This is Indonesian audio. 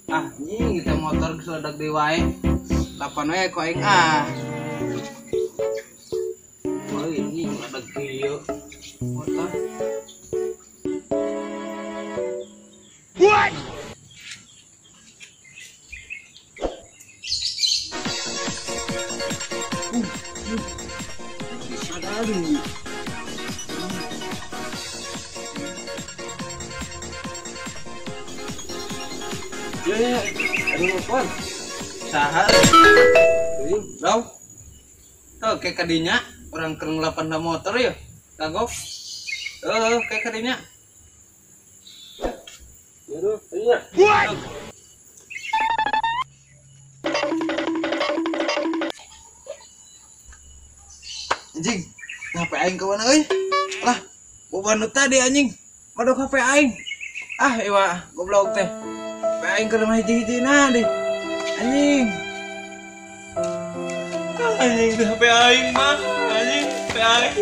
Ah, anjing kita motor seledak di wae. Lapan wae ko aing ah. Oh, ini seledak kieu. Motor. What? Aduh. Ya, aduh, Pon. Sahar. Dong. Tuh, kayak kadinya orang kereng 8 motor ya. Kagok. Kayak kadinya. Aduh, iya. What? Anjing, HP aing ke mana euy? Lah, boban tadi anjing. Kodok HP aing. Ah, iwa, goblok teh. HP aing ke rumah hiji-hijina deh. Anjing. Anjing HP aing mah, anjing HP aing.